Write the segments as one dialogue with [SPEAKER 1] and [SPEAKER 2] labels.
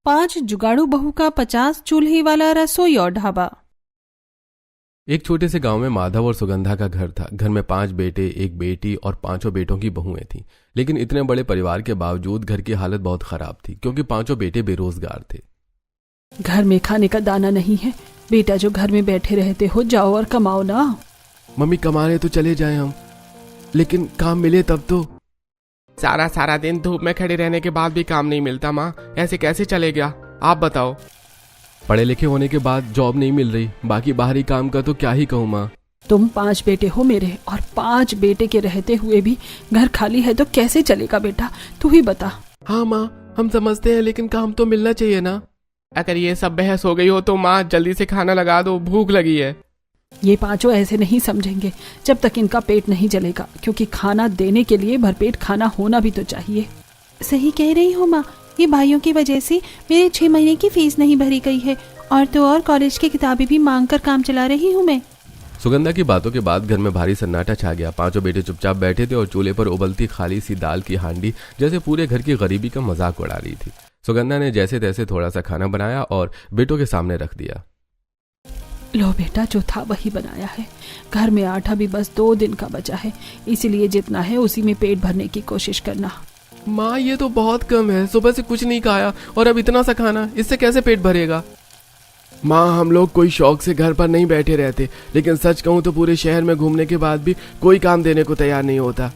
[SPEAKER 1] 5 जुगाड़ू बहू का 50 चूल्हे वाला रसोई और ढाबा।
[SPEAKER 2] एक छोटे से गांव में माधव और सुगंधा का घर था। घर में 5 बेटे, एक बेटी और 5 बेटों की बहुएं थीं। लेकिन इतने बड़े परिवार के बावजूद घर की हालत बहुत खराब थी, क्योंकि 5 बेटे बेरोजगार थे।
[SPEAKER 1] घर में खाने का दाना नहीं है। बेटा जो घर में बैठे रहते हो, जाओ और कमाओ ना।
[SPEAKER 2] मम्मी, कमाने तो चले जाएं हम, लेकिन काम मिले तब तो।
[SPEAKER 3] सारा दिन धूप में खड़े रहने के बाद भी काम नहीं मिलता माँ, ऐसे कैसे चलेगा आप बताओ।
[SPEAKER 2] पढ़े लिखे होने के बाद जॉब नहीं मिल रही, बाकी बाहरी काम का तो क्या ही कहूँ माँ।
[SPEAKER 1] तुम 5 बेटे हो मेरे, और 5 बेटे के रहते हुए भी घर खाली है तो कैसे चलेगा बेटा, तू ही बता।
[SPEAKER 2] हाँ माँ, हम समझते हैं, लेकिन काम तो मिलना चाहिए ना।
[SPEAKER 3] अगर ये सब बहस हो गई हो तो माँ जल्दी से खाना लगा दो, भूख लगी है।
[SPEAKER 1] ये 5 ऐसे नहीं समझेंगे जब तक इनका पेट नहीं जलेगा, क्योंकि खाना देने के लिए भरपेट खाना होना भी तो चाहिए। सही कह रही हो माँ, ये भाइयों की वजह से मेरे 6 महीने की फीस नहीं भरी गई है, और तो और कॉलेज की किताबें भी मांग कर काम चला रही हूँ मैं।
[SPEAKER 2] सुगंधा की बातों के बाद घर में भारी सन्नाटा छा गया। 5 बेटे चुपचाप बैठे थे और चूल्हे पर उबलती खाली सी दाल की हांडी जैसे पूरे घर की गरीबी का मजाक उड़ा रही थी। सुगंधा ने जैसे तैसे थोड़ा सा खाना बनाया और बेटों के सामने रख दिया।
[SPEAKER 1] लो बेटा, जो था वही बनाया है। घर में आटा भी बस 2 दिन का बचा है, इसीलिए जितना है उसी में पेट भरने की कोशिश करना।
[SPEAKER 2] माँ, ये तो बहुत कम है, सुबह से कुछ नहीं खाया और अब इतना सा खाना, इससे कैसे पेट भरेगा। माँ, हम लोग कोई शौक से घर पर नहीं बैठे रहते, लेकिन सच कहूँ तो पूरे शहर में घूमने के बाद भी कोई काम देने को तैयार नहीं होता।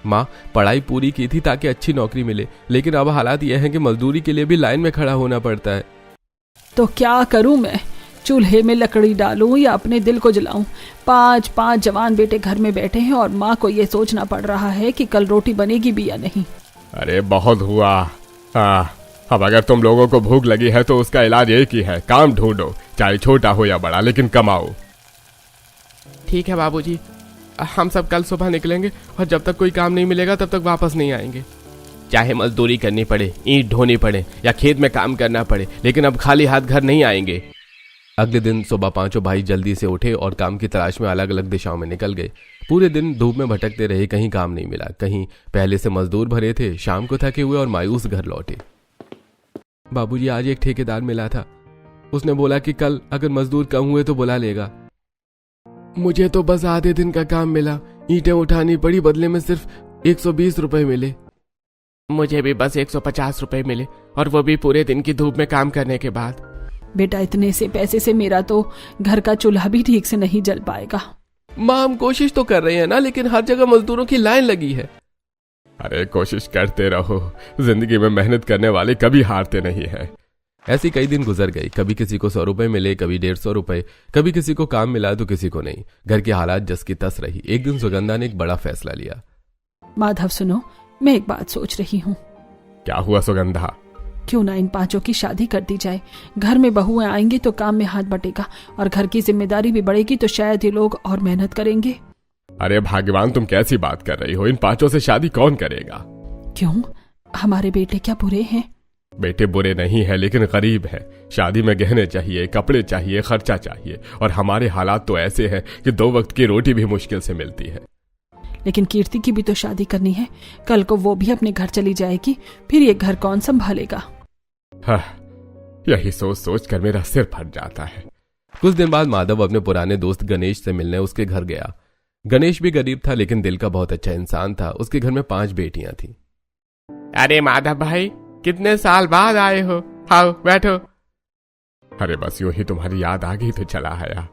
[SPEAKER 2] माँ, पढ़ाई पूरी की थी ताकि अच्छी नौकरी मिले, लेकिन अब हालात यह है कि मजदूरी के लिए भी लाइन में खड़ा होना पड़ता है।
[SPEAKER 1] तो क्या करूं मैं, चूल्हे में लकड़ी डालूं या अपने दिल को जलाऊं। 5 जवान बेटे घर में बैठे हैं और माँ को ये सोचना पड़ रहा है कि कल रोटी बनेगी भी या नहीं।
[SPEAKER 3] अरे बहुत हुआ। अब अगर तुम लोगों को भूख लगी है तो उसका इलाज एक ही है, काम ढूंढो, चाहे छोटा हो या बड़ा, लेकिन कमाओ। ठीक है बाबूजी, हम सब कल सुबह निकलेंगे और जब तक कोई काम नहीं मिलेगा तब तक वापस नहीं आएंगे। चाहे मजदूरी करनी पड़े, ईंट ढोनी पड़े या खेत में काम करना पड़े, लेकिन अब खाली हाथ घर नहीं आएंगे।
[SPEAKER 2] अगले दिन सुबह 5 भाई जल्दी से उठे और काम की तलाश में अलग अलग दिशाओं में निकल गए। पूरे दिन धूप में भटकते रहे, कहीं काम नहीं मिला, कहीं पहले से मजदूर भरे थे। शाम को थके हुए और मायूस घर लौटे। बाबूजी, आज एक ठेकेदार मिला था, उसने बोला कि कल अगर मजदूर कम हुए तो बुला लेगा। मुझे तो बस आधे दिन का काम मिला, ईंटें उठानी पड़ी, बदले में सिर्फ 120 रुपए मिले।
[SPEAKER 3] मुझे भी बस 150 रुपए मिले, और वो भी पूरे दिन की धूप में काम करने के बाद।
[SPEAKER 1] बेटा, इतने से पैसे से मेरा तो घर का चूल्हा भी ठीक से नहीं जल पाएगा।
[SPEAKER 2] माँ, हम कोशिश तो कर रहे हैं ना, लेकिन हर जगह मजदूरों की लाइन लगी है।
[SPEAKER 3] अरे कोशिश करते रहो, जिंदगी में मेहनत करने वाले कभी हारते नहीं है।
[SPEAKER 2] ऐसे कई दिन गुजर गए। कभी किसी को 100 रुपए मिले, कभी 150 रुपए, कभी किसी को काम मिला तो किसी को नहीं। घर की हालात जस की तस रही। एक दिन सुगंधा ने एक बड़ा फैसला लिया।
[SPEAKER 1] माधव सुनो, मैं एक बात सोच रही हूँ।
[SPEAKER 3] क्या हुआ सुगंधा?
[SPEAKER 1] क्यों ना इन 5 की शादी कर दी जाए। घर में बहुएं आएंगी तो काम में हाथ बटेगा, और घर की जिम्मेदारी भी बढ़ेगी तो शायद ये लोग और मेहनत करेंगे।
[SPEAKER 3] अरे भाग्यवान, तुम कैसी बात कर रही हो? इन 5 से शादी कौन करेगा?
[SPEAKER 1] क्यों, हमारे बेटे क्या बुरे हैं?
[SPEAKER 3] बेटे बुरे नहीं है, लेकिन गरीब है। शादी में गहने चाहिए, कपड़े चाहिए, खर्चा चाहिए, और हमारे हालात तो ऐसे हैं कि 2 वक्त की रोटी भी मुश्किल से मिलती है।
[SPEAKER 1] लेकिन कीर्ति की भी तो शादी करनी है, कल को वो भी अपने घर चली जाएगी, फिर ये घर कौन संभालेगा?
[SPEAKER 3] यही सोच सोच कर मेरा सिर फट जाता है।
[SPEAKER 2] कुछ दिन बाद माधव अपने पुराने दोस्त गणेश से मिलने उसके घर गया। गणेश भी गरीब था, लेकिन दिल का बहुत अच्छा इंसान था। उसके घर में 5 बेटियां थी।
[SPEAKER 3] अरे माधव भाई, कितने साल बाद आए हो, आओ बैठो। अरे बस यूं ही तुम्हारी याद आ गई तो चला आया।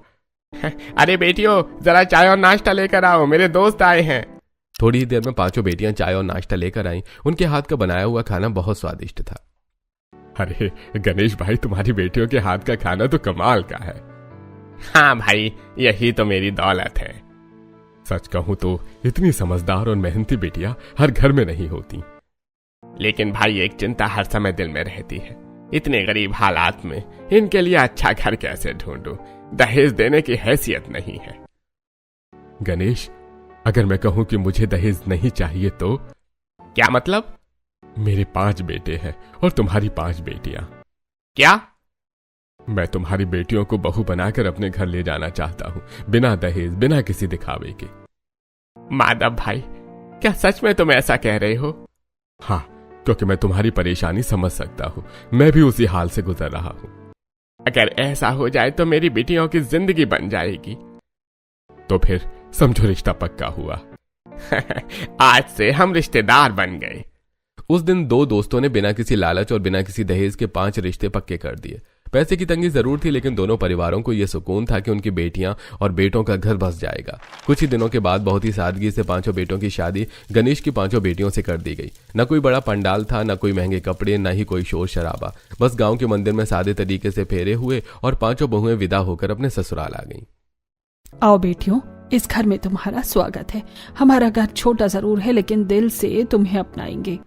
[SPEAKER 3] अरे बेटियों, जरा चाय और नाश्ता लेकर आओ, मेरे दोस्त आए हैं।
[SPEAKER 2] थोड़ी ही देर में 5 बेटियां चाय और नाश्ता लेकर आईं। उनके हाथ का बनाया हुआ खाना बहुत स्वादिष्ट था।
[SPEAKER 3] अरे गणेश भाई, तुम्हारी बेटियों के हाथ का खाना तो कमाल का है। हाँ भाई, यही तो मेरी दौलत है। सच कहूं तो इतनी समझदार और मेहनती बेटियां हर घर में नहीं होती। लेकिन भाई, एक चिंता हर समय दिल में रहती है, इतने गरीब हालात में इनके लिए अच्छा घर कैसे ढूंढूं? दहेज देने की हैसियत नहीं है।
[SPEAKER 2] गणेश, अगर मैं कहूं कि मुझे दहेज नहीं चाहिए तो?
[SPEAKER 3] क्या मतलब?
[SPEAKER 2] मेरे 5 बेटे हैं और तुम्हारी 5 बेटियां।
[SPEAKER 3] क्या?
[SPEAKER 2] मैं तुम्हारी बेटियों को बहू बनाकर अपने घर ले जाना चाहता हूं, बिना दहेज, बिना किसी दिखावे के।
[SPEAKER 3] माधव भाई, क्या सच में तुम ऐसा कह रहे हो?
[SPEAKER 2] हाँ,
[SPEAKER 3] क्योंकि मैं तुम्हारी परेशानी समझ सकता हूँ। मैं भी उसी हाल से गुजर रहा हूँ। अगर ऐसा हो जाए तो मेरी बेटियों की जिंदगी बन जाएगी। तो फिर समझो रिश्ता पक्का हुआ। आज से हम रिश्तेदार बन गए।
[SPEAKER 2] उस दिन दो दोस्तों ने बिना किसी लालच और बिना किसी दहेज के 5 रिश्ते पक्के कर दिए। पैसे की तंगी जरूर थी, लेकिन दोनों परिवारों को यह सुकून था कि उनकी बेटियां और बेटों का घर बस जाएगा। कुछ ही दिनों के बाद बहुत ही सादगी से 5 बेटों की शादी गणेश की 5 बेटियों से कर दी गई। न कोई बड़ा पंडाल था, न कोई महंगे कपड़े, न ही कोई शोर शराबा। बस गांव के मंदिर में सादे तरीके से फेरे हुए और 5 बहुएं विदा होकर अपने ससुराल आ गईं।
[SPEAKER 1] आओ बेटियों, इस घर में तुम्हारा स्वागत है। हमारा घर छोटा जरूर है, लेकिन दिल से तुम्हें अपनाएंगे।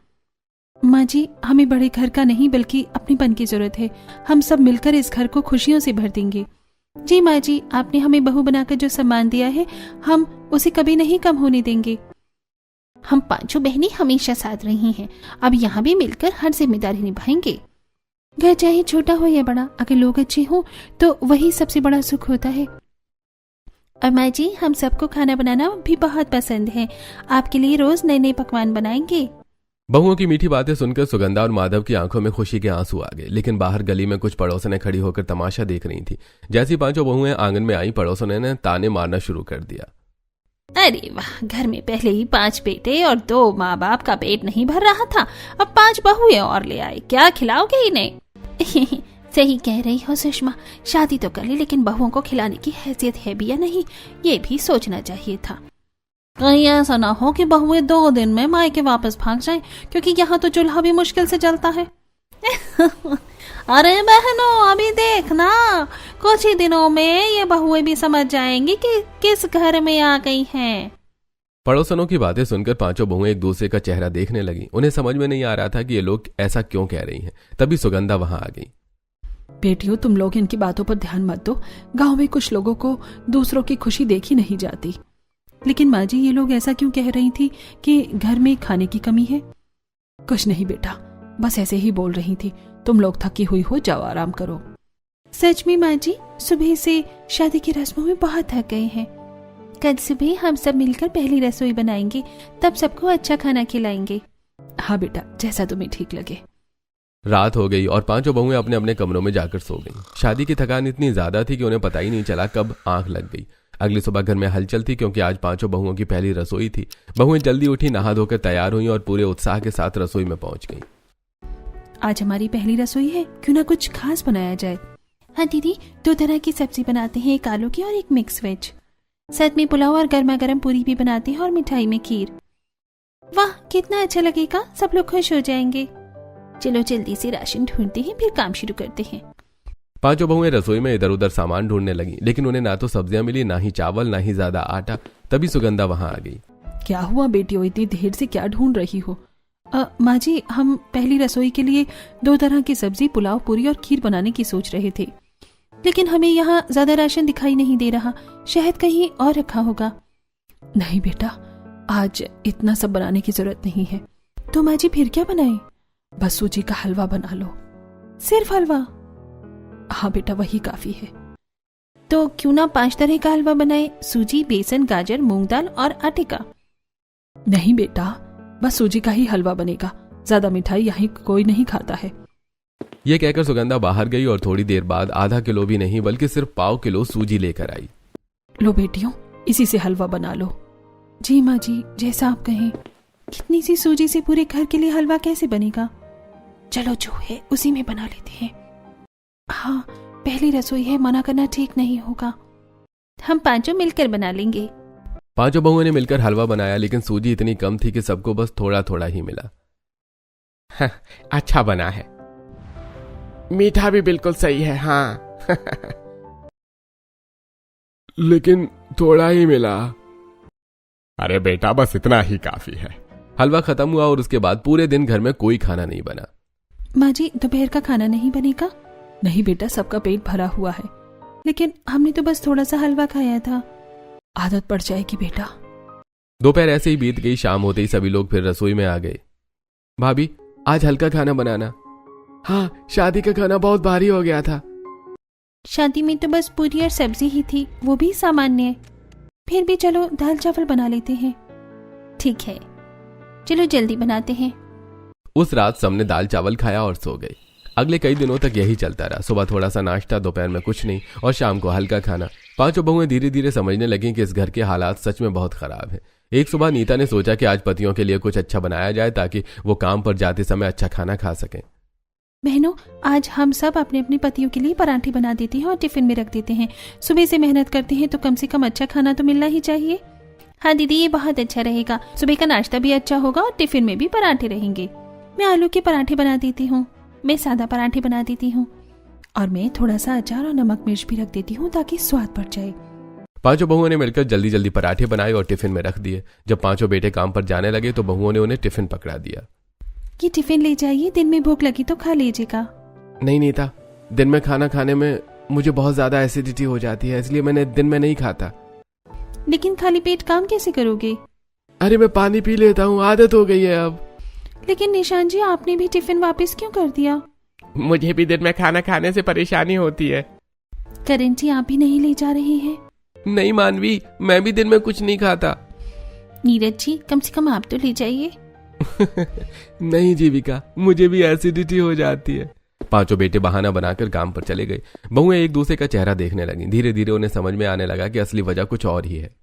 [SPEAKER 1] माँ जी, हमें बड़े घर का नहीं बल्कि अपनेपन की जरूरत है। हम सब मिलकर इस घर को खुशियों से भर देंगे। जी माँ जी, आपने हमें बहू बनाकर जो सम्मान दिया है, हम उसे कभी नहीं कम होने देंगे।
[SPEAKER 4] हम 5 बहनें हमेशा साथ रही हैं, अब यहाँ भी मिलकर हर जिम्मेदारी निभाएंगे।
[SPEAKER 1] घर चाहे छोटा हो या बड़ा, अगर लोग अच्छे हों तो वही सबसे बड़ा सुख होता है।
[SPEAKER 4] और माँ जी, हम सबको खाना बनाना भी बहुत पसंद है। आपके लिए रोज नए नए पकवान बनाएंगे।
[SPEAKER 2] बहुओं की मीठी बातें सुनकर सुगंधा और माधव की आंखों में खुशी के आंसू आ गए, लेकिन बाहर गली में कुछ पड़ोसनें खड़ी होकर तमाशा देख रही थी। जैसी 5 बहुएं आंगन में आई, पड़ोसनों ने ताने मारना शुरू कर दिया।
[SPEAKER 4] अरे वाह, घर में पहले ही 5 बेटे और 2 माँ बाप का पेट नहीं भर रहा था, अब 5 बहुएं और ले आए। क्या खिलाओगे इन्हें?
[SPEAKER 1] सही कह रही हो सुषमा, शादी तो कर ली, लेकिन बहुओं को खिलाने की हैसियत है भी या नहीं, ये भी सोचना चाहिए था। कहीं ऐसा ना हो कि बहुएं 2 दिन में मायके वापस भाग जाएं, क्योंकि यहाँ तो चूल्हा भी मुश्किल से जलता है। अरे बहनों, अभी देखना, कुछ ही दिनों में ये बहुएं भी समझ जाएंगी कि किस घर में आ गई हैं।
[SPEAKER 2] पड़ोसनों की बातें सुनकर 5 बहुएं एक दूसरे का चेहरा देखने लगी। उन्हें समझ में नहीं आ रहा था कि ये लोग ऐसा क्यों कह रही हैं। तभी सुगंधा वहां आ गई।
[SPEAKER 1] बेटियों, तुम लोग इनकी बातों पर ध्यान मत दो। गांव में कुछ लोगों को दूसरों की खुशी देखी नहीं जाती। लेकिन माँ जी, ये लोग ऐसा क्यों कह रही थी कि घर में खाने की कमी है? कुछ नहीं बेटा, बस ऐसे ही बोल रही थी। तुम लोग थकी हुई हो, जाओ आराम करो। सच में माँ जी, सुबह से शादी की रस्मों में बहुत थक गए हैं। कल सुबह हम सब मिलकर पहली रसोई बनाएंगे, तब सबको अच्छा खाना खिलाएंगे। हाँ बेटा, जैसा तुम्हें ठीक लगे।
[SPEAKER 2] रात हो गई और 5 बहुएं अपने अपने कमरों में जाकर सो गईं। शादी की थकान इतनी ज्यादा थी कि उन्हें पता ही नहीं चला कब आंख लग गई। अगली सुबह घर में हलचल थी, क्योंकि आज 5 बहुओं की पहली रसोई थी। बहुएं जल्दी उठी, नहा धोकर तैयार हुई और पूरे उत्साह के साथ रसोई में पहुंच गईं।
[SPEAKER 1] आज हमारी पहली रसोई है, क्यों ना कुछ खास बनाया जाए। हाँ दीदी, 2 तरह की सब्जी बनाते हैं, एक आलू की और एक मिक्स वेज। साथ में पुलाव और गर्मा गर्म पूरी भी बनाते हैं और मिठाई में खीर। वाह, कितना अच्छा लगेगा, सब लोग खुश हो जाएंगे। चलो जल्दी से राशन ढूंढते हैं, फिर काम शुरू करते हैं।
[SPEAKER 2] 5 बहुएं रसोई में इधर उधर सामान ढूंढने लगी, लेकिन उन्हें ना तो सब्जियां मिली, ना ही चावल, ना ही ज्यादा आटा। तभी सुगंधा वहां आ गई।
[SPEAKER 1] क्या हुआ बेटियों, इतनी देर से क्या ढूंढ रही हो? माँ जी, हम पहली रसोई के लिए 2 तरह की सब्जी, पुलाव, पूरी और खीर बनाने की सोच रहे थे, लेकिन हमें यहाँ ज्यादा राशन दिखाई नहीं दे रहा। शायद कहीं और रखा होगा। नहीं बेटा, आज इतना सब बनाने की जरूरत नहीं है। तो माँ जी, फिर क्या बनाएं? बस सूजी का हलवा बना लो। सिर्फ हलवा? हाँ बेटा, वही काफी है। तो क्यों ना 5 तरह का हलवा बनाए, सूजी, बेसन, गाजर, मूंग दाल और आटे का। नहीं बेटा, बस सूजी का ही हलवा बनेगा। ज्यादा मिठाई यहाँ कोई नहीं खाता है।
[SPEAKER 2] ये कहकर सुगंधा बाहर गई और थोड़ी देर बाद आधा किलो भी नहीं बल्कि सिर्फ 1/4 किलो सूजी लेकर आई।
[SPEAKER 1] लो बेटियों, इसी से हलवा बना लो। जी माँ जी, जैसा आप कहें। कितनी सी सूजी से पूरे घर के लिए हलवा कैसे बनेगा? चलो जो है उसी में बना लेते हैं। हाँ, पहली रसोई है, मना करना ठीक नहीं होगा।
[SPEAKER 4] हम 5 मिलकर बना लेंगे।
[SPEAKER 2] 5 बहुओं ने मिलकर हलवा बनाया, लेकिन सूजी इतनी कम थी कि सबको बस थोड़ा थोड़ा ही मिला।
[SPEAKER 3] अच्छा बना है, मीठा भी बिल्कुल सही है। हाँ। लेकिन थोड़ा ही मिला। अरे बेटा, बस इतना ही काफी है।
[SPEAKER 2] हलवा खत्म हुआ और उसके बाद पूरे दिन घर में कोई खाना नहीं बना।
[SPEAKER 1] माँ जी, दोपहर का खाना नहीं बनेगा? नहीं बेटा, सबका पेट भरा हुआ है, लेकिन हमने तो बस थोड़ा सा हलवा खाया था। आदत पड़ जाएगी बेटा।
[SPEAKER 2] दोपहर ऐसे ही बीत गई। शाम होते ही सभी लोग फिर रसोई में आ गए। भाभी, आज हल्का खाना बनाना। हाँ, शादी का खाना बहुत भारी हो गया था।
[SPEAKER 1] शादी में तो बस पूरी और सब्जी ही थी, वो भी सामान्य। फिर भी चलो दाल चावल बना लेते हैं।
[SPEAKER 4] ठीक है, चलो जल्दी बनाते हैं।
[SPEAKER 2] उस रात सबने दाल चावल खाया और सो गए। अगले कई दिनों तक यही चलता रहा। सुबह थोड़ा सा नाश्ता, दोपहर में कुछ नहीं और शाम को हल्का खाना। पांचों बहुएं धीरे धीरे समझने लगीं कि इस घर के हालात सच में बहुत खराब हैं। एक सुबह नीता ने सोचा कि आज पतियों के लिए कुछ अच्छा बनाया जाए ताकि वो काम पर जाते समय अच्छा खाना खा सकें।
[SPEAKER 1] बहनों, आज हम सब अपने अपने पतियों के लिए पराठे बना देते हैं और टिफिन में रख देते हैं। सुबह से मेहनत करते हैं तो कम से कम अच्छा खाना तो मिलना ही चाहिए।
[SPEAKER 4] हाँ दीदी, ये बहुत अच्छा रहेगा। सुबह का नाश्ता भी अच्छा होगा और टिफिन में भी पराठे रहेंगे।
[SPEAKER 1] मैं आलू के पराठे बना देती हूँ।
[SPEAKER 4] मैं सादा पराठे बना देती हूँ।
[SPEAKER 1] और मैं थोड़ा सा अचार और नमक मिर्च भी रख देती हूँ ताकि स्वाद बढ़ जाए।
[SPEAKER 2] पांचों बहुओं ने मिलकर जल्दी जल्दी पराठे बनाए और टिफिन में रख दिए। जब पांचों बेटे काम पर जाने लगे तो बहुओं ने उन्हें टिफिन पकड़ा दिया।
[SPEAKER 1] ये टिफिन ले जाइए, दिन में भूख लगी तो खा लीजिएगा।
[SPEAKER 2] नहीं नीता, दिन में खाना खाने में मुझे बहुत ज्यादा एसिडिटी हो जाती है, इसलिए मैंने दिन में नहीं खाता।
[SPEAKER 1] लेकिन खाली पेट काम कैसे करोगे?
[SPEAKER 2] अरे मैं पानी पी लेता हूँ, आदत हो गई है अब।
[SPEAKER 1] लेकिन निशान जी, आपने भी टिफिन वापस क्यों कर दिया?
[SPEAKER 3] मुझे भी दिन में खाना खाने से परेशानी होती है।
[SPEAKER 1] करण जी, आप भी नहीं ले जा रहे हैं?
[SPEAKER 2] नहीं मानवी, मैं भी दिन में कुछ नहीं खाता।
[SPEAKER 4] नीरज जी, कम से कम आप तो ले जाइए।
[SPEAKER 2] नहीं जीविका, मुझे भी एसिडिटी हो जाती है। पांचों बेटे बहाना बनाकर काम पर चले गए। बहुएं एक दूसरे का चेहरा देखने लगी। धीरे धीरे उन्हें समझ में आने लगा कि असली वजह कुछ और ही है।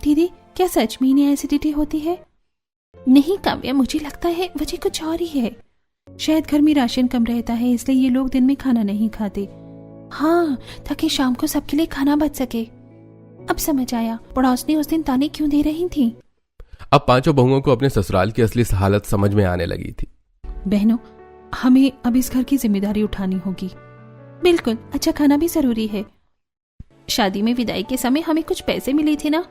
[SPEAKER 1] दीदी, क्या सच में इन्हें एसिडिटी होती है?
[SPEAKER 4] नहीं काव्या, मुझे लगता है वजह कुछ और ही है।
[SPEAKER 1] शायद घर में राशन कम रहता है, इसलिए ये लोग दिन में खाना नहीं खाते। हाँ, ताकि शाम को सबके लिए खाना बच सके। अब समझ आया पड़ोसनी उस दिन ताने क्यों दे रही थी।
[SPEAKER 2] अब पांचों बहुओं को अपने ससुराल की असली हालत समझ में आने लगी थी।
[SPEAKER 1] बहनों, हमें अब इस घर की जिम्मेदारी उठानी होगी।
[SPEAKER 4] बिल्कुल, अच्छा खाना भी जरूरी है। शादी में विदाई के समय हमें कुछ पैसे मिले थे ना।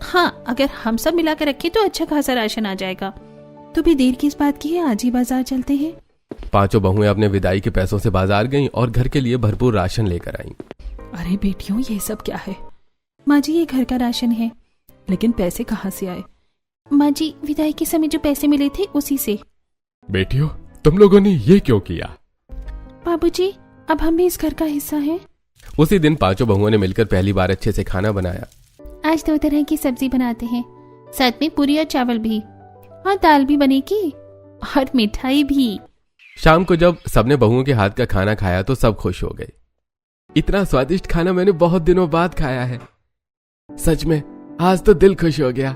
[SPEAKER 4] हाँ, अगर हम सब मिलाकर रखें तो अच्छा खासा राशन आ जाएगा।
[SPEAKER 1] तो भी देर किस बात की है, आज ही बाजार चलते हैं।
[SPEAKER 2] पांचों बहुएं अपने विदाई के पैसों से बाजार गईं और घर के लिए भरपूर राशन लेकर आईं।
[SPEAKER 1] अरे बेटियों, ये सब क्या है? माँ जी, ये घर का राशन है, लेकिन पैसे कहाँ से आए?
[SPEAKER 4] माँ जी, विदाई के समय जो पैसे मिले थे उसी से।
[SPEAKER 3] बेटियों, तुम लोगों ने ये क्यों किया?
[SPEAKER 1] बाबूजी, अब हम भी इस घर का हिस्सा हैं।
[SPEAKER 2] उसी दिन पांचों बहुओं ने मिलकर पहली बार अच्छे से खाना बनाया।
[SPEAKER 4] आज 2 तरह की सब्जी बनाते हैं, साथ में पूरी और चावल भी, और दाल भी बनेगी और मिठाई भी।
[SPEAKER 2] शाम को जब सबने बहुओं के हाथ का खाना खाया तो सब खुश हो गए। इतना स्वादिष्ट खाना मैंने बहुत दिनों बाद खाया है। सच में आज तो दिल खुश हो गया।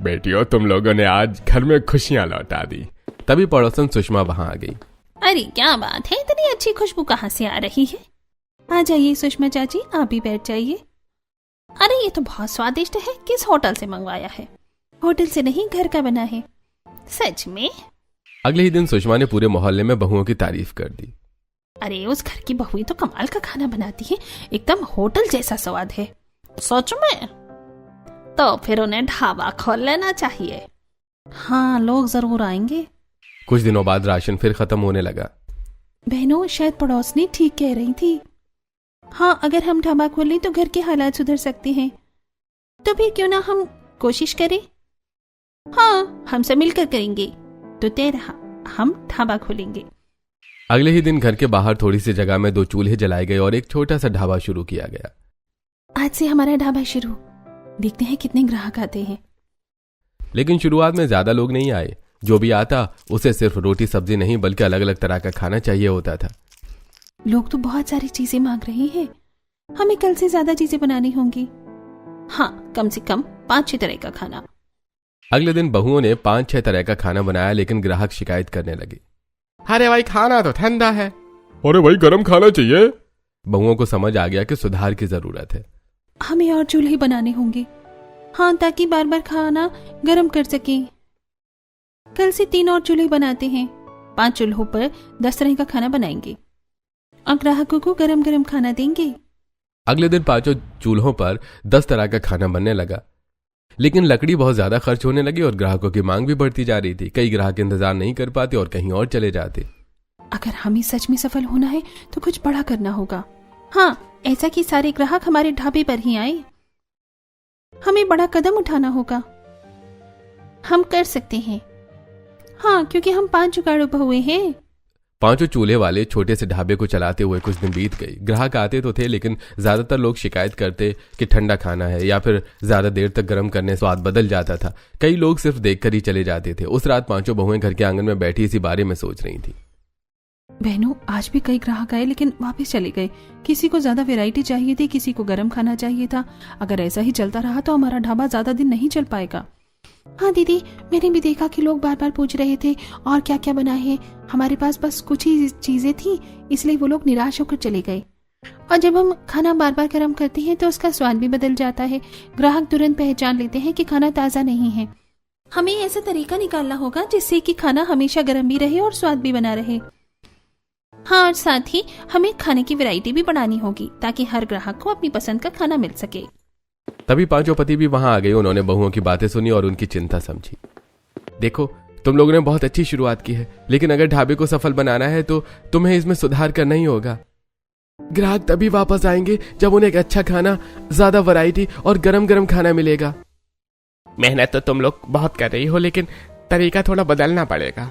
[SPEAKER 3] बेटियों, तुम लोगों ने आज घर में खुशियां लौटा दी।
[SPEAKER 2] तभी पड़ोसन सुषमा वहां आ गई।
[SPEAKER 4] अरे क्या बात है, इतनी अच्छी खुशबू कहाँ से आ रही है?
[SPEAKER 1] आ जाइए सुषमा चाची, आप भी बैठ जाइए।
[SPEAKER 4] अरे ये तो बहुत स्वादिष्ट है। किस होटल से मंगवाया है?
[SPEAKER 1] होटल से नहीं, घर का बना है।
[SPEAKER 4] सच में?
[SPEAKER 2] अगले ही दिन सुषमा ने पूरे मोहल्ले में बहुओं की तारीफ कर दी।
[SPEAKER 4] अरे उस घर की बहुएं तो कमाल का खाना बनाती है, एकदम होटल जैसा स्वाद है। सच में? तो फिर उन्हें ढाबा खोल लेना चाहिए।
[SPEAKER 1] हाँ, लोग जरूर आएंगे।
[SPEAKER 2] कुछ दिनों बाद राशन फिर खत्म होने लगा।
[SPEAKER 1] बहनों, शायद पड़ोसनी ठीक कह रही थी। हाँ, अगर हम ढाबा खोलें तो घर के हालात सुधर सकते हैं।
[SPEAKER 4] तो फिर क्यों ना हम कोशिश करें? हाँ, हम सब मिलकर करेंगे। तो तय रहा, हम ढाबा खोलेंगे।
[SPEAKER 2] अगले ही दिन घर के बाहर थोड़ी सी जगह में 2 चूल्हे जलाए गए और एक छोटा सा ढाबा शुरू किया गया।
[SPEAKER 1] आज से हमारा ढाबा शुरू, देखते हैं कितने ग्राहक आते हैं।
[SPEAKER 2] लेकिन शुरुआत में ज्यादा लोग नहीं आए। जो भी आता उसे सिर्फ रोटी सब्जी नहीं बल्कि अलग अलग तरह का खाना चाहिए होता था।
[SPEAKER 1] लोग तो बहुत सारी चीजें मांग रहे हैं, हमें कल से ज्यादा चीजें बनानी होंगी।
[SPEAKER 4] हाँ, कम से कम 5-6 तरह का खाना।
[SPEAKER 2] अगले दिन बहुओं ने 5-6 तरह का खाना बनाया, लेकिन ग्राहक शिकायत करने लगे।
[SPEAKER 3] अरे भाई, खाना तो ठंडा है। अरे भाई, गर्म खाना चाहिए।
[SPEAKER 2] बहुओं को समझ आ गया कि सुधार की जरूरत है।
[SPEAKER 1] हमें और चूल्हे बनाने होंगे। हाँ, ताकि बार बार खाना गर्म कर सकें। कल से 3 और चूल्हे बनाते हैं। 5 चूल्हों पर 10 तरह का खाना बनाएंगे और ग्राहकों को गरम गरम खाना देंगे।
[SPEAKER 2] अगले दिन 5 चूल्हों पर 10 तरह का खाना बनने लगा, लेकिन लकड़ी बहुत ज्यादा खर्च होने लगी और ग्राहकों की मांग भी बढ़ती जा रही थी। कई ग्राहक इंतजार नहीं कर पाते और कहीं और चले जाते।
[SPEAKER 1] अगर हमें सच में सफल होना है तो कुछ बड़ा करना होगा।
[SPEAKER 4] हाँ, ऐसा कि सारे ग्राहक हमारे ढाबे पर ही आए।
[SPEAKER 1] हमें बड़ा कदम उठाना होगा।
[SPEAKER 4] हम कर सकते हैं।
[SPEAKER 1] हाँ, क्योंकि हम 5 जुगाड़ू बहुए हैं।
[SPEAKER 2] पांचों चूल्हे वाले छोटे से ढाबे को चलाते हुए कुछ दिन बीत गए। ग्राहक आते तो थे, लेकिन ज्यादातर लोग शिकायत करते कि ठंडा खाना है या फिर ज्यादा देर तक गर्म करने से स्वाद बदल जाता था। कई लोग सिर्फ देखकर ही चले जाते थे। उस रात पांचों बहुएं घर के आंगन में बैठी इसी बारे में सोच रही थी।
[SPEAKER 1] बहनों, आज भी कई ग्राहक आए लेकिन वापस चले गए। किसी को ज्यादा वैरायटी चाहिए थी, किसी को गर्म खाना चाहिए था। अगर ऐसा ही चलता रहा तो हमारा ढाबा ज्यादा दिन नहीं चल पाएगा।
[SPEAKER 4] हाँ दीदी, मैंने भी देखा कि लोग बार बार पूछ रहे थे और क्या क्या बनाए हैं। हमारे पास बस कुछ ही चीजें थी, इसलिए वो लोग निराश होकर चले गए। और जब हम खाना बार बार गर्म करते हैं तो उसका स्वाद भी बदल जाता है। ग्राहक तुरंत पहचान लेते हैं कि खाना ताज़ा नहीं है। हमें ऐसा तरीका निकालना होगा जिससे कि खाना हमेशा गर्म भी रहे और स्वाद भी बना रहे। हाँ, और साथ ही हमें खाने की वैरायटी भी बढ़ानी होगी ताकि हर ग्राहक को अपनी पसंद का खाना मिल सके।
[SPEAKER 2] तभी पांचों पति भी वहां आ गए। उन्होंने बहुओं की बातें सुनी और उनकी चिंता समझी। देखो, तुम लोगों ने बहुत अच्छी शुरुआत की है, लेकिन अगर ढाबे को सफल बनाना है तो तुम्हें इसमें सुधार करना ही होगा। ग्राहक तभी वापस आएंगे जब उन्हें एक अच्छा खाना, ज्यादा वैरायटी और गरम गरम खाना मिलेगा।
[SPEAKER 3] मेहनत तो तुम लोग बहुत कर रही हो, लेकिन तरीका थोड़ा बदलना पड़ेगा।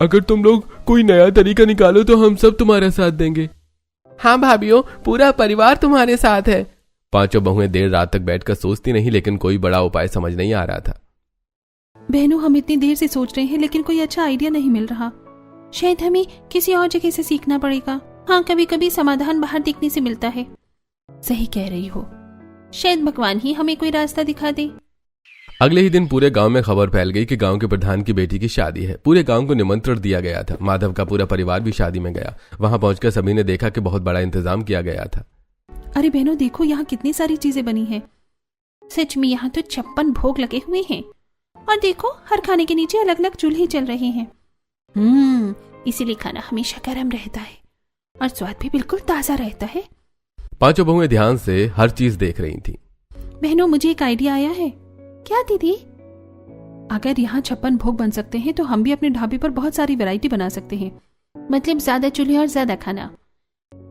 [SPEAKER 2] अगर तुम लोग कोई नया तरीका निकालो तो हम सब तुम्हारा साथ देंगे। हाँ भाभियों, पूरा परिवार तुम्हारे साथ है। पांचों बहुएं देर रात तक बैठकर सोचती नहीं, लेकिन कोई बड़ा उपाय समझ नहीं आ रहा था।
[SPEAKER 1] बहनों, हम इतनी देर से सोच रहे हैं लेकिन कोई अच्छा आइडिया नहीं मिल रहा।
[SPEAKER 4] शायद हमें किसी और जगह से सीखना पड़ेगा। हाँ, कभी कभी समाधान बाहर दिखने से मिलता है।
[SPEAKER 1] सही कह रही हो।
[SPEAKER 4] शायद भगवान ही हमें कोई रास्ता दिखा दे।
[SPEAKER 2] अगले ही दिन पूरे गांव में खबर फैल गई कि गांव के प्रधान की बेटी की शादी है। पूरे गांव को निमंत्रण दिया गया था। माधव का पूरा परिवार भी शादी में गया। वहां पहुंचकर सभी ने देखा कि बहुत बड़ा इंतजाम किया गया था।
[SPEAKER 1] अरे बहनों, देखो यहाँ कितनी सारी चीजें बनी हैं।
[SPEAKER 4] सच में यहाँ तो 56 भोग लगे हुए हैं। और देखो, हर खाने के नीचे अलग अलग चूल्हे चल रहे हैं। इसीलिए खाना हमेशा गर्म रहता है और स्वाद भी बिल्कुल ताजा रहता है।
[SPEAKER 2] पांचों बहुएं ध्यान से हर चीज देख रही थी।
[SPEAKER 1] बहनों, मुझे एक आइडिया आया है।
[SPEAKER 4] क्या दीदी?
[SPEAKER 1] अगर यहाँ 56 भोग बन सकते हैं तो हम भी अपने ढाबे पर बहुत सारी वैरायटी बना सकते हैं।
[SPEAKER 4] मतलब ज्यादा चूल्हे और ज्यादा खाना?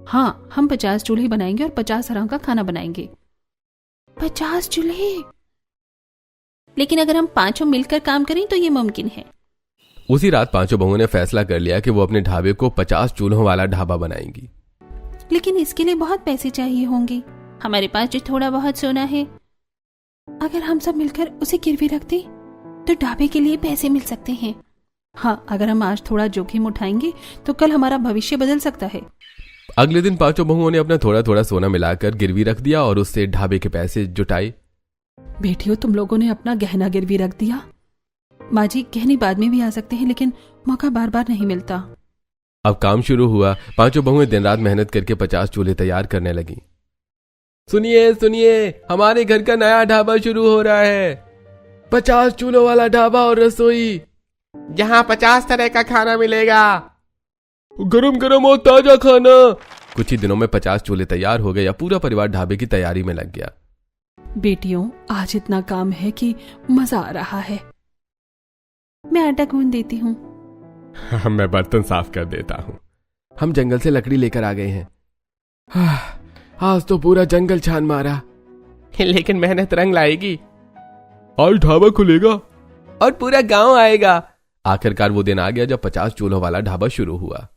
[SPEAKER 1] हाँ, हम 50 चूल्हे बनाएंगे और 50 तरह का खाना बनाएंगे।
[SPEAKER 4] 50 चूल्हे? लेकिन अगर हम पांचों मिलकर काम करें तो ये मुमकिन है।
[SPEAKER 2] उसी रात पांचों बहुओं ने फैसला कर लिया कि वो अपने ढाबे को 50 चूल्हों वाला ढाबा बनाएंगी।
[SPEAKER 4] लेकिन इसके लिए बहुत पैसे चाहिए होंगे। हमारे पास जो थोड़ा बहुत सोना है,
[SPEAKER 1] अगर हम सब मिलकर उसे गिरवी रख दें तो ढाबे के लिए पैसे मिल सकते हैं। हाँ, अगर हम आज थोड़ा जोखिम उठाएंगे तो कल हमारा भविष्य बदल सकता है।
[SPEAKER 2] अगले दिन पांचों बहुओं ने अपना थोड़ा थोड़ा सोना मिलाकर गिरवी रख दिया और उससे ढाबे के पैसे जुटाए।
[SPEAKER 1] बेटियों, तुम लोगों ने अपना गहना गिरवी रख दिया। माँ जी, गहने बाद में भी आ सकते हैं, लेकिन मौका बार बार नहीं मिलता।
[SPEAKER 2] अब काम शुरू हुआ। पांचों बहुएं दिन रात मेहनत करके 50 चूल्हे तैयार करने लगी। सुनिए सुनिए, हमारे घर का नया ढाबा शुरू हो रहा है। 50 चूल्हों वाला ढाबा और रसोई,
[SPEAKER 3] यहाँ 50 तरह का खाना मिलेगा।
[SPEAKER 2] गरम गरम और ताजा खाना। कुछ ही दिनों में 50 चूल्हे तैयार हो गए। या पूरा परिवार ढाबे की तैयारी में लग गया।
[SPEAKER 1] बेटियों, आज इतना काम है कि मजा आ रहा है। मैं आटा गूंद देती हूँ।
[SPEAKER 3] मैं बर्तन साफ कर देता हूँ।
[SPEAKER 2] हम जंगल से लकड़ी लेकर आ गए हैं। आज तो पूरा जंगल छान मारा।
[SPEAKER 3] लेकिन मेहनत रंग लाएगी।
[SPEAKER 2] आज ढाबा खुलेगा और पूरा गांव आएगा। आखिरकार वो दिन आ गया जब 50 चूल्हों वाला ढाबा शुरू हुआ।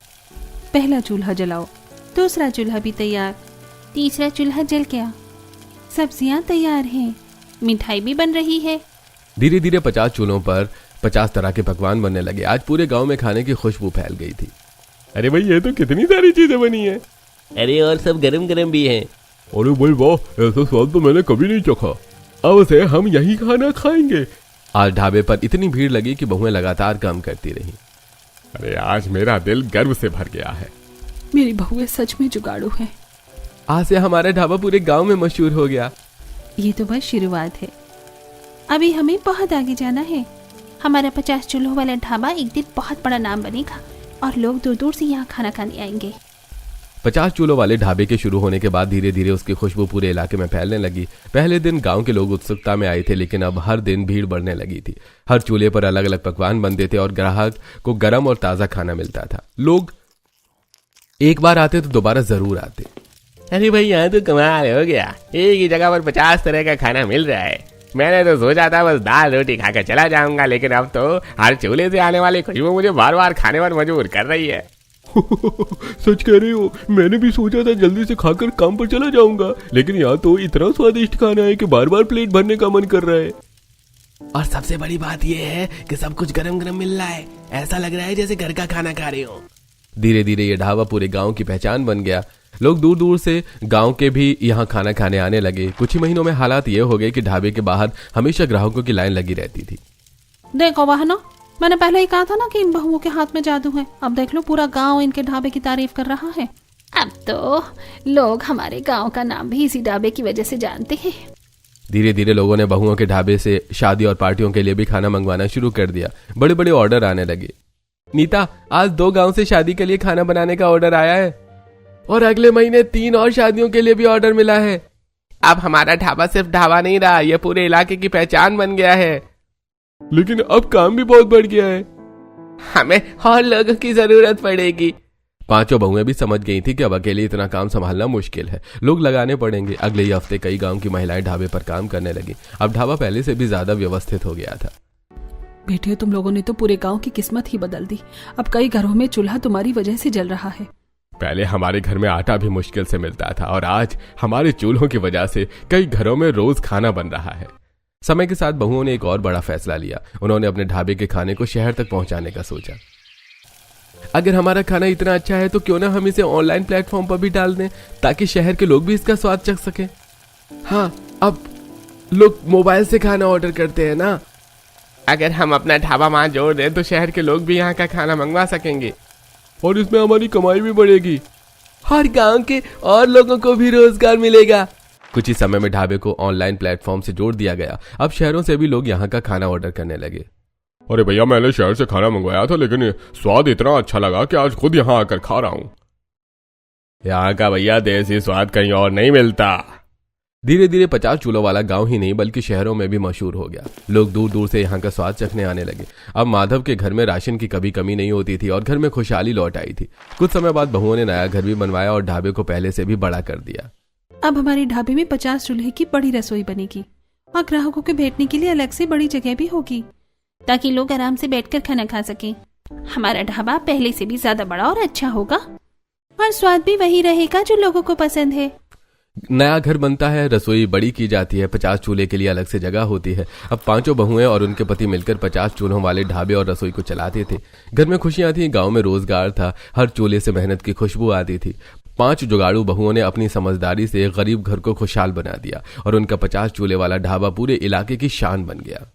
[SPEAKER 1] पहला चूल्हा जलाओ।
[SPEAKER 4] दूसरा चूल्हा भी तैयार। तीसरा चूल्हा जल गया। सब्जियां तैयार हैं। मिठाई भी बन रही है।
[SPEAKER 2] धीरे धीरे 50 चूल्हों पर 50 तरह के पकवान बनने लगे। आज पूरे गांव में खाने की खुशबू फैल गई थी।
[SPEAKER 3] अरे भाई, ये तो कितनी सारी चीजें बनी हैं।
[SPEAKER 5] अरे और सब गरम गरम भी हैं।
[SPEAKER 3] अरे भाई वाह, ऐसा स्वाद तो मैंने कभी नहीं चखा। अब से हम यही खाना खाएंगे।
[SPEAKER 2] आज ढाबे पर इतनी भीड़ लगी कि बहुएं लगातार काम करती रहीं।
[SPEAKER 3] अरे आज मेरा दिल गर्व से भर गया है।
[SPEAKER 1] मेरी बहुएं सच में जुगाड़ू हैं।
[SPEAKER 2] आज से हमारा ढाबा पूरे गांव में मशहूर हो गया।
[SPEAKER 4] ये तो बस शुरुआत है। अभी हमें बहुत आगे जाना है। हमारा 50 चूल्हों वाला ढाबा एक दिन बहुत बड़ा नाम बनेगा और लोग दूर दूर से यहाँ खाना खाने आएंगे।
[SPEAKER 2] 50 चूल्हों वाले ढाबे के शुरू होने के बाद धीरे धीरे उसकी खुशबू पूरे इलाके में फैलने लगी। पहले दिन गांव के लोग उत्सुकता में आए थे, लेकिन अब हर दिन भीड़ बढ़ने लगी थी। हर चूल्हे पर अलग अलग पकवान बनते थे और ग्राहक को गर्म और ताजा खाना मिलता था। लोग एक बार आते तो दोबारा जरूर आते।
[SPEAKER 5] अरे भाई, यहाँ तो कमाल हो गया। एक ही जगह पर 50 तरह का खाना मिल रहा है।
[SPEAKER 3] मैंने तो सोचा था बस दाल रोटी खाकर चला जाऊंगा, लेकिन अब तो हर चूल्हे से आने वाली खुशबू मुझे बार बार खाने पर मजबूर कर रही है।
[SPEAKER 2] सच कह रहे हो, मैंने भी सोचा था जल्दी से खाकर काम पर चला जाऊंगा, लेकिन यहाँ तो इतना स्वादिष्ट खाना है कि बार बार प्लेट भरने का मन कर रहा है।
[SPEAKER 5] और सबसे बड़ी बात यह है कि सब कुछ गरम गरम मिल रहा है, ऐसा लग रहा है जैसे घर का खाना खा रहे हो।
[SPEAKER 2] धीरे धीरे ये ढाबा पूरे गांव की पहचान बन गया। लोग दूर दूर से गांव के भी यहाँ खाना खाने आने लगे। कुछ ही महीनों में हालात ये हो गए कि ढाबे के बाहर हमेशा ग्राहकों की लाइन लगी रहती थी।
[SPEAKER 4] देखो बहनों, मैंने पहले ही कहा था ना कि इन बहुओं के हाथ में जादू है। अब देख लो, पूरा गांव इनके ढाबे की तारीफ कर रहा है।
[SPEAKER 1] अब तो लोग हमारे गांव का नाम भी इसी ढाबे की वजह से जानते हैं।
[SPEAKER 2] धीरे धीरे लोगों ने बहुओं के ढाबे से शादी और पार्टियों के लिए भी खाना मंगवाना शुरू कर दिया। बड़े बड़े ऑर्डर आने लगे। नीता, आज 2 गांव से शादी के लिए खाना बनाने का ऑर्डर आया है और अगले महीने 3 और शादियों के लिए भी ऑर्डर मिला है।
[SPEAKER 3] अब हमारा ढाबा सिर्फ ढाबा नहीं रहा, यह पूरे इलाके की पहचान बन गया है।
[SPEAKER 2] लेकिन अब काम भी बहुत बढ़ गया है,
[SPEAKER 3] हमें और लोगों की जरूरत पड़ेगी।
[SPEAKER 2] 5 बहुएं भी समझ गई थी कि अब अकेले इतना काम संभालना मुश्किल है, लोग लगाने पड़ेंगे। अगले ही हफ्ते कई गांव की महिलाएं ढाबे पर काम करने लगी। अब ढाबा पहले से भी ज्यादा व्यवस्थित हो गया था।
[SPEAKER 1] बेटियों, तुम लोगों ने तो पूरे गांव की किस्मत ही बदल दी। अब कई घरों में चूल्हा तुम्हारी वजह से जल रहा है।
[SPEAKER 3] पहले हमारे घर में आटा भी मुश्किल से मिलता था और आज हमारे चूल्हों की वजह से कई घरों में रोज खाना बन रहा है।
[SPEAKER 2] समय के साथ बहुओं ने एक और बड़ा फैसला लिया। उन्होंने अपने ढाबे के खाने को शहर तक पहुंचाने का सोचा। अगर हमारा खाना इतना अच्छा है तो क्यों ना हम इसे ऑनलाइन प्लेटफॉर्म पर भी डाल दें, ताकि शहर के लोग भी इसका स्वाद चख सकें। हाँ, अब लोग मोबाइल से खाना ऑर्डर करते हैं ना।
[SPEAKER 3] अगर हम अपना ढाबा वहां जोड़ दें तो शहर के लोग भी यहाँ का खाना मंगवा सकेंगे
[SPEAKER 2] और इसमें हमारी कमाई भी बढ़ेगी।
[SPEAKER 5] हर गांव के और लोगों को भी रोजगार मिलेगा।
[SPEAKER 2] कुछ ही समय में ढाबे को ऑनलाइन प्लेटफॉर्म से जोड़ दिया गया। अब शहरों से भी लोग यहाँ का खाना ऑर्डर करने लगे।
[SPEAKER 3] अरे भैया, मैंने शहर से खाना मंगवाया था, लेकिन स्वाद इतना अच्छा लगा कि आज खुद यहाँ आकर खा रहा हूँ। यहाँ का भैया देसी स्वाद कहीं और नहीं मिलता।
[SPEAKER 2] धीरे धीरे 50 चूल्हों वाला गांव ही नहीं बल्कि शहरों में भी मशहूर हो गया। लोग दूर दूर से यहाँ का स्वाद चखने आने लगे। अब माधव के घर में राशन की कभी कमी नहीं होती थी और घर में खुशहाली लौट आई थी। कुछ समय बाद बहुओं ने नया घर भी बनवाया और ढाबे को पहले से भी बड़ा कर दिया।
[SPEAKER 4] अब हमारे ढाबे में 50 चूल्हे की बड़ी रसोई बनेगी और ग्राहकों के बैठने के लिए अलग से बड़ी जगह भी होगी, ताकि लोग आराम से बैठकर खाना खा सकें। हमारा ढाबा पहले से भी ज्यादा बड़ा और अच्छा होगा और स्वाद भी वही रहेगा जो लोगों को पसंद है।
[SPEAKER 2] नया घर बनता है, रसोई बड़ी की जाती है, 50 चूल्हे के लिए अलग से जगह होती है। अब 5 बहुएं और उनके पति मिलकर 50 चूल्हों वाले ढाबे और रसोई को चलाते थे। घर में खुशियां थी, गांव में रोजगार था, हर चूल्हे से मेहनत की खुशबू आती थी। 5 जुगाड़ू बहुओं ने अपनी समझदारी से गरीब घर को खुशहाल बना दिया और उनका 50 चूल्हे वाला ढाबा पूरे इलाके की शान बन गया।